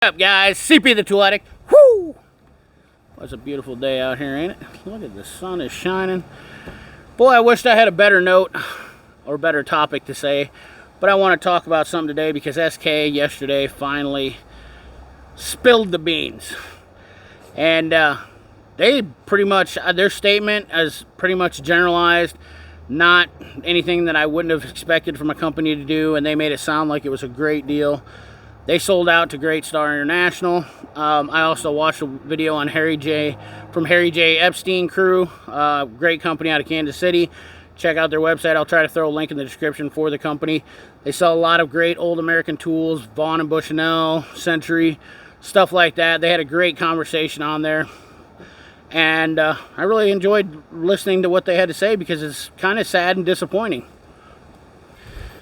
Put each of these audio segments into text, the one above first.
What's up, guys? CP the Tool Addict. Whoo! It's a beautiful day out here, ain't it? Look at the sun is shining. Boy, I wished I had a better note or better topic to say, but I want to talk about something today because SK yesterday finally spilled the beans. And they pretty much, their statement is pretty much generalized, not anything that I wouldn't have expected from a company to do, and they made it sound like it was a great deal. They sold out to Great Star International. I also watched a video on Harry J. from Harry J. Epstein Crew, great company out of Kansas City. Check out their website. I'll try to throw a link in the description for the company. They sell a lot of great old American tools, Vaughan & Bushnell, Century, stuff like that. They had a great conversation on there. And I really enjoyed listening to what they had to say because it's kind of sad and disappointing.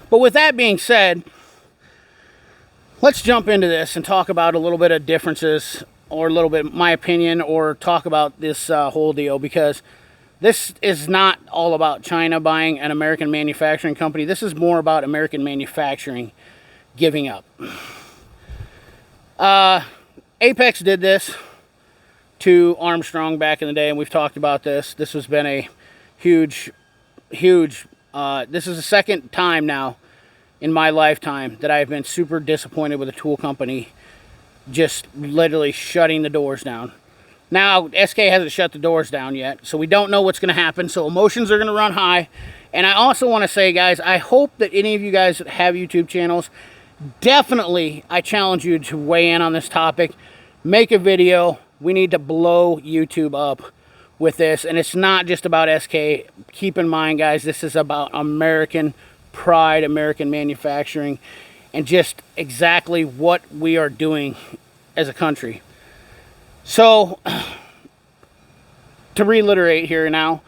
But with that being said, let's jump into this and talk about a little bit of differences, or a little bit my opinion, or talk about this whole deal, because this is not all about China buying an American manufacturing company. This is more about American manufacturing giving up. Apex did this to Armstrong back in the day, and we've talked about this. This has been a huge, this is the second time now in my lifetime that I've been super disappointed with a tool company just literally shutting the doors down. Now, SK hasn't shut the doors down yet, so we don't know what's going to happen, so emotions are going to run high. And I also want to say, guys, I hope that any of you guys that have YouTube channels, definitely, I challenge you to weigh in on this topic. Make a video. We need to blow YouTube up with this, and it's not just about SK. Keep in mind, guys, this is about American pride, American manufacturing, and just exactly what we are doing as a country. So, to reiterate here now,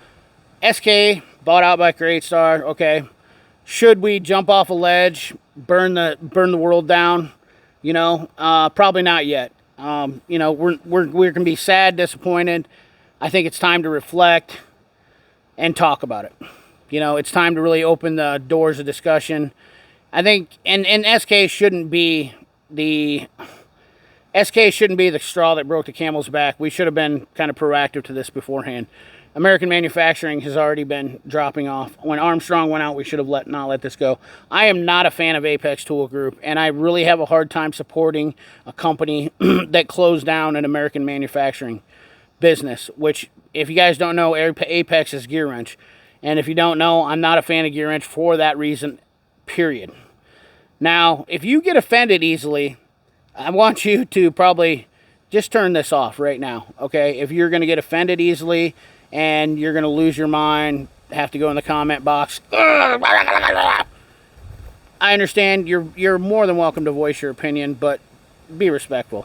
SK bought out by Great Star. Okay, should we jump off a ledge, burn the world down? You know, probably not yet. You know, we're gonna be sad, disappointed. I think it's time to reflect and talk about it. You know, it's time to really open the doors of discussion. I think, and SK shouldn't be the straw that broke the camel's back. We should have been kind of proactive to this beforehand. American manufacturing has already been dropping off. When Armstrong went out, we should have not let this go. I am not a fan of Apex Tool Group, and I really have a hard time supporting a company that closed down an American manufacturing business, which, if you guys don't know, Apex is Gear Wrench. And if you don't know, I'm not a fan of Gear Wrench for that reason, period. Now, if you get offended easily, I want you to probably just turn this off right now, okay? If you're going to get offended easily and you're going to lose your mind, have to go in the comment box. I understand you're more than welcome to voice your opinion, but be respectful.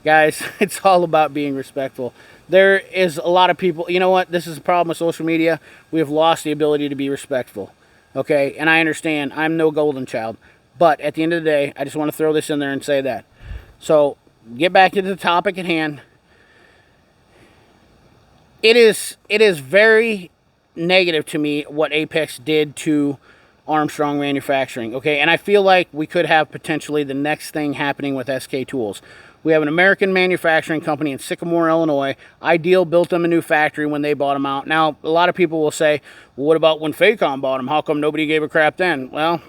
Guys, it's all about being respectful. There is a lot of people, you know what, this is a problem with social media. We have lost the ability to be respectful, okay? And I understand, I'm no golden child. But at the end of the day, I just want to throw this in there and say that. So, get back to the topic at hand. It is very negative to me what Apex did to Armstrong Manufacturing, okay? And I feel like we could have potentially the next thing happening with SK Tools. We have an American manufacturing company in Sycamore, Illinois. Ideal built them a new factory when they bought them out. Now, a lot of people will say, well, what about when Facom bought them? How come nobody gave a crap then? Well,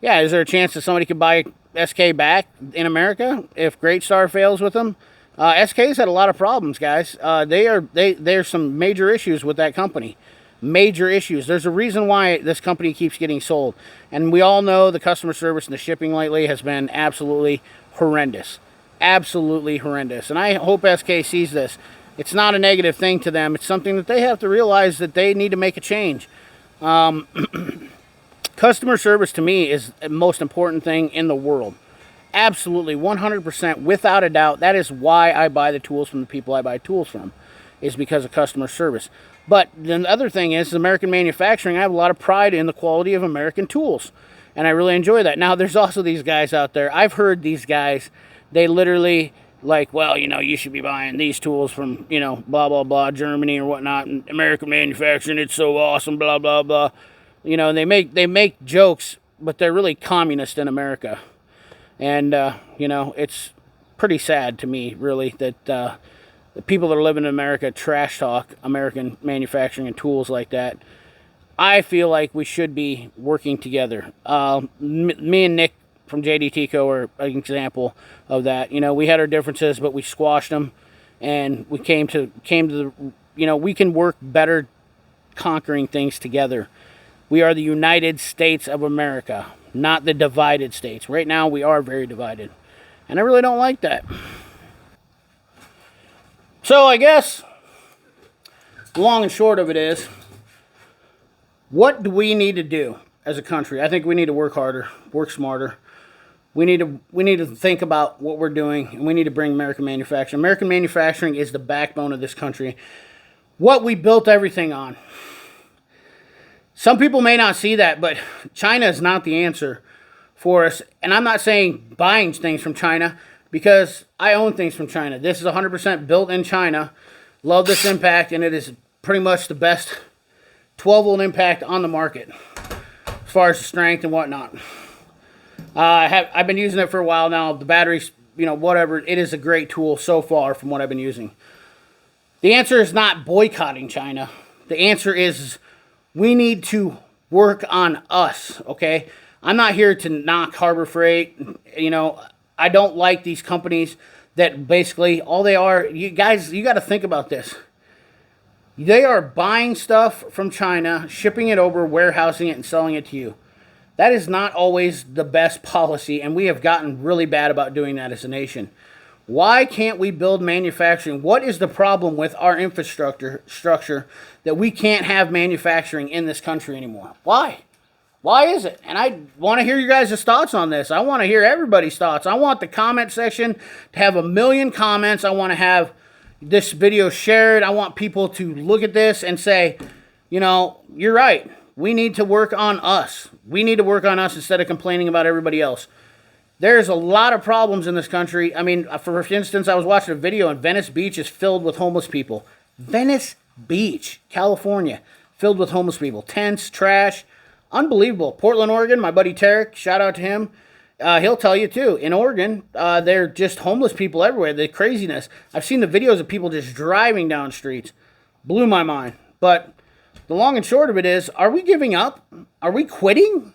yeah, is there a chance that somebody could buy SK back in America if Great Star fails with them? SK's had a lot of problems, guys. There's some major issues with that company. Major issues. There's a reason why this company keeps getting sold. And we all know the customer service and the shipping lately has been absolutely horrendous. Absolutely horrendous. And I hope SK sees this. It's not a negative thing to them. It's something that they have to realize that they need to make a change. Customer service to me is the most important thing in the world. Absolutely, 100%, without a doubt. That is why I buy the tools from the people I buy tools from, is because of customer service. But the other thing is, American manufacturing, I have a lot of pride in the quality of American tools. And I really enjoy that. Now, there's also these guys out there. I've heard these guys, they literally, like, well, you know, you should be buying these tools from, you know, blah, blah, blah, Germany or whatnot. And American manufacturing, it's so awesome, blah, blah, blah. You know, they make jokes, but they're really communist in America. And, you know, it's pretty sad to me, really, that the people that are living in America trash talk American manufacturing and tools like that. I feel like we should be working together. Me and Nick from JD Co are an example of that. You know, we had our differences, but we squashed them, and we came to the. You know, we can work better conquering things together. We are the United States of America, not the divided states. Right now, we are very divided, and I really don't like that. So I guess the long and short of it is, what do we need to do as a country? I think we need to work harder, work smarter. We need to think about what we're doing, and we need to bring American manufacturing. American manufacturing is the backbone of this country. What we built everything on. Some people may not see that, but China is not the answer for us. And I'm not saying buying things from China, because I own things from China. This is 100% built in China. Love this impact, and it is pretty much the best 12-volt impact on the market as far as strength and whatnot. I've been using it for a while now. The batteries, you know, whatever, it is a great tool so far from what I've been using. The answer is not boycotting China. The answer is we need to work on us, okay? I'm not here to knock Harbor Freight. You know, I don't like these companies that basically all they are. You guys, you got to think about this. They are buying stuff from China, shipping it over, warehousing it, and selling it to you. That is not always the best policy, and we have gotten really bad about doing that as a nation. Why can't we build manufacturing? What is the problem with our infrastructure that we can't have manufacturing in this country anymore? Why? Why is it? And I want to hear you guys' thoughts on this. I want to hear everybody's thoughts. I want the comment section to have 1 million comments. I want to have this video shared. I want people to look at this and say, you know, you're right. We need to work on us. We need to work on us instead of complaining about everybody else. There's a lot of problems in this country. I mean, for instance, I was watching a video and Venice Beach is filled with homeless people. Venice Beach, California, filled with homeless people. Tents, trash, unbelievable. Portland, Oregon, my buddy Tarek, shout out to him. He'll tell you too. In Oregon, they're just homeless people everywhere. The craziness. I've seen the videos of people just driving down streets. Blew my mind. But the long and short of it is, are we giving up? Are we quitting?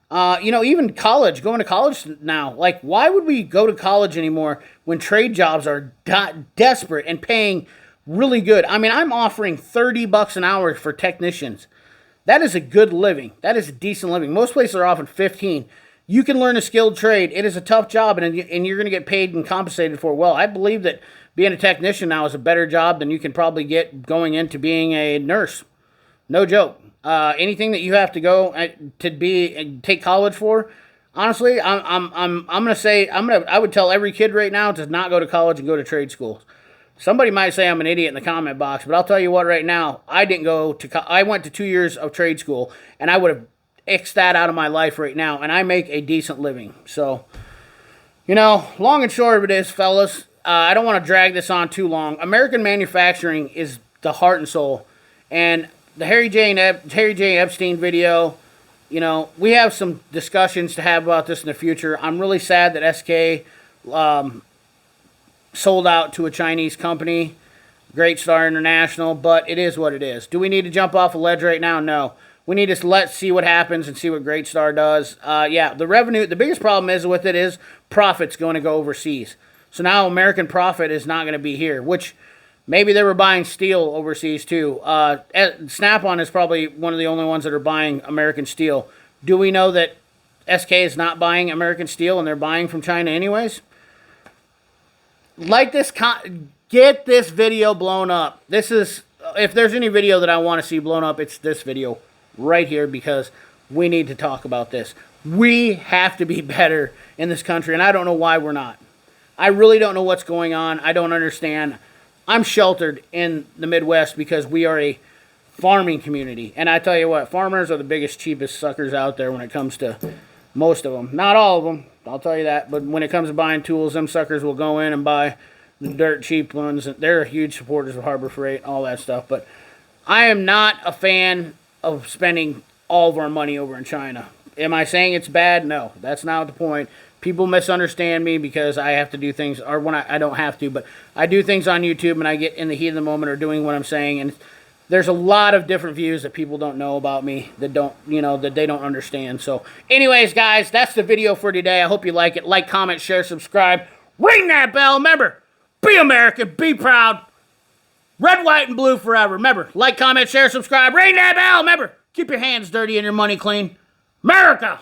You know, even college, going to college now. Like, why would we go to college anymore when trade jobs are desperate and paying really good? I mean, I'm offering $30 an hour for technicians. That is a good living. That is a decent living. Most places are offering 15. You can learn a skilled trade. It is a tough job, and you're going to get paid and compensated for it well. I believe that being a technician now is a better job than you can probably get going into being a nurse. No joke. Anything that you have to go to take college for, honestly, I'm gonna say I would tell every kid right now to not go to college and go to trade schools. Somebody might say I'm an idiot in the comment box, but I'll tell you what, right now, I went to 2 years of trade school, and I would have X'd that out of my life right now, and I make a decent living. So, you know, long and short of it is, fellas, I don't want to drag this on too long. American manufacturing is the heart and soul, and the Harry J. Epstein video, you know, we have some discussions to have about this in the future. I'm really sad that SK sold out to a Chinese company, Great Star International, but it is what it is. Do we need to jump off a ledge right now? No. We need to see what happens and see what Great Star does. Yeah, the revenue, the biggest problem is with it is profit's going to go overseas. So now American profit is not going to be here, which maybe they were buying steel overseas too. Snap-on is probably one of the only ones that are buying American steel. Do we know that SK is not buying American steel and they're buying from China anyways? Get this video blown up. This is, if there's any video that I want to see blown up, it's this video right here, because we need to talk about this. We have to be better in this country, and I don't know why we're not. I really don't know what's going on. I don't understand. I'm sheltered in the Midwest because we are a farming community. And I tell you what, farmers are the biggest, cheapest suckers out there when it comes to most of them. Not all of them, I'll tell you that. But when it comes to buying tools, them suckers will go in and buy the dirt cheap ones. They're huge supporters of Harbor Freight, all that stuff. But I am not a fan of spending all of our money over in China. Am I saying it's bad? No, that's not the point. People misunderstand me because I have to do things, or when I don't have to, but I do things on YouTube and I get in the heat of the moment or doing what I'm saying, and there's a lot of different views that people don't know about me, that don't, that they don't understand. So anyways, guys, that's the video for today. I hope you like it. Like, comment, share, subscribe. Ring that bell. Remember, be American, be proud. Red, white, and blue forever. Remember, like, comment, share, subscribe. Ring that bell. Remember, keep your hands dirty and your money clean. America!